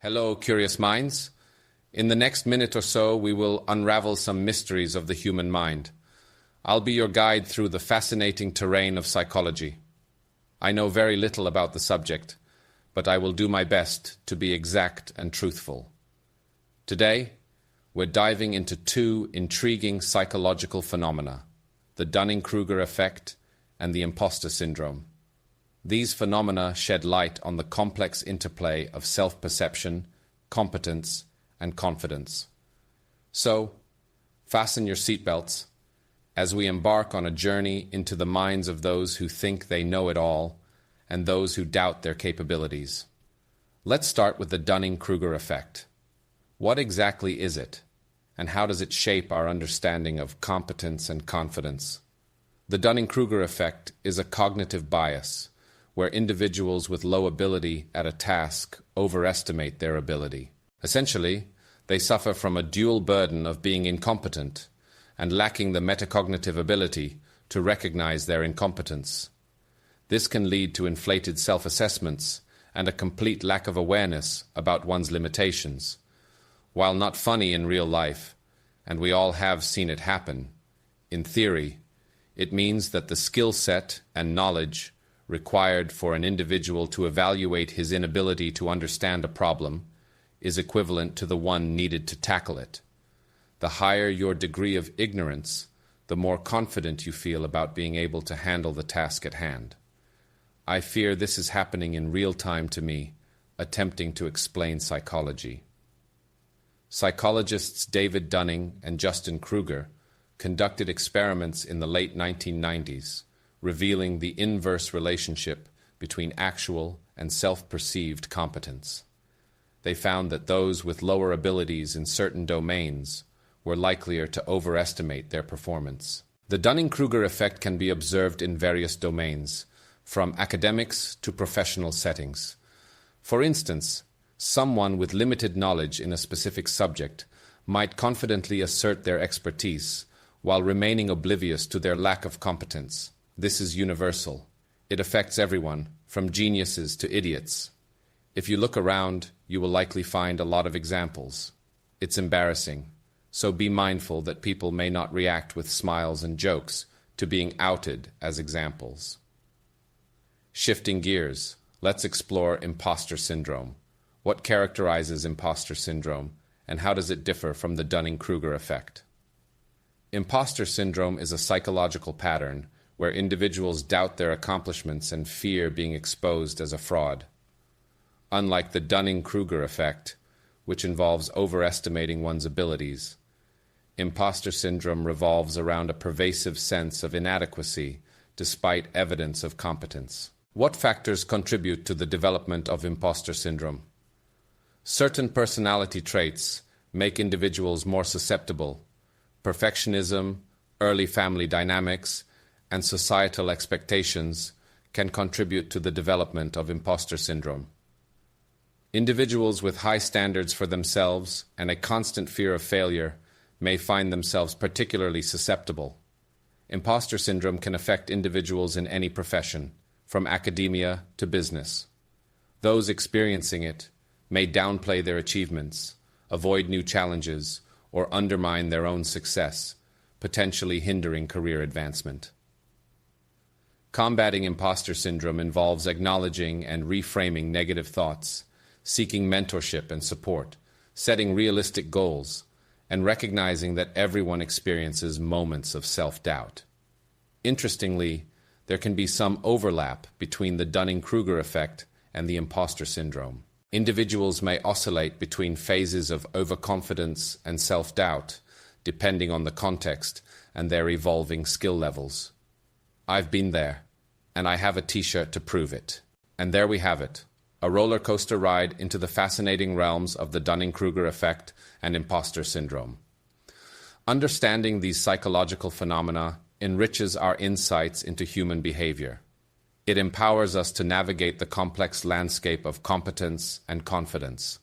Hello, curious minds. In the next minute or so, we will unravel some mysteries of the human mind. I'll be your guide through the fascinating terrain of psychology. I know very little about the subject, but I will do my best to be exact and truthful. Today, we're diving into two intriguing psychological phenomena, the Dunning-Kruger Effect and the Imposter Syndrome. These phenomena shed light on the complex interplay of self-perception, competence, and confidence. So, fasten your seatbelts as we embark on a journey into the minds of those who think they know it all and those who doubt their capabilities. Let's start with the Dunning-Kruger Effect. What exactly is it, and how does it shape our understanding of competence and confidence? The Dunning-Kruger Effect is a cognitive bias where individuals with low ability at a task overestimate their ability. Essentially, they suffer from a dual burden of being incompetent and lacking the metacognitive ability to recognize their incompetence. This can lead to inflated self-assessments and a complete lack of awareness about one's limitations. While not funny in real life, and we all have seen it happen, in theory, it means that the skill set and knowledge required for an individual to evaluate his inability to understand a problem is equivalent to the one needed to tackle it. The higher your degree of ignorance, the more confident you feel about being able to handle the task at hand. I fear this is happening in real time to me, attempting to explain psychology. Psychologists David Dunning and Dunning-Kruger conducted experiments in the late 1990s, revealing the inverse relationship between actual and self-perceived competence. They found that those with lower abilities in certain domains were likelier to overestimate their performance. The Dunning-Kruger effect can be observed in various domains, from academics to professional settings. For instance, someone with limited knowledge in a specific subject might confidently assert their expertise while remaining oblivious to their lack of competence. This is universal. It affects everyone, from geniuses to idiots. If you look around, you will likely find a lot of examples. It's embarrassing, so be mindful that people may not react with smiles and jokes to being outed as examples. Shifting gears, let's explore Imposter Syndrome. What characterizes Imposter Syndrome, and how does it differ from the Dunning-Kruger effect? Imposter Syndrome is a psychological pattern where individuals doubt their accomplishments and fear being exposed as a fraud. Unlike the Dunning-Kruger effect, which involves overestimating one's abilities, Imposter Syndrome revolves around a pervasive sense of inadequacy despite evidence of competence. What factors contribute to the development of Imposter Syndrome? Certain personality traits make individuals more susceptible. Perfectionism, early family dynamics, and societal expectations can contribute to the development of Imposter Syndrome. Individuals with high standards for themselves and a constant fear of failure may find themselves particularly susceptible. Imposter Syndrome can affect individuals in any profession, from academia to business. Those experiencing it may downplay their achievements, avoid new challenges, or undermine their own success, potentially hindering career advancement. Combating imposter syndrome involves acknowledging and reframing negative thoughts, seeking mentorship and support, setting realistic goals, and recognizing that everyone experiences moments of self-doubt. Interestingly, there can be some overlap between the Dunning-Kruger effect and the imposter syndrome. Individuals may oscillate between phases of overconfidence and self-doubt, depending on the context and their evolving skill levels. I've been there, and I have a t-shirt to prove it. And there we have it, a roller coaster ride into the fascinating realms of the Dunning-Kruger effect and imposter syndrome. Understanding these psychological phenomena enriches our insights into human behavior. It empowers us to navigate the complex landscape of competence and confidence.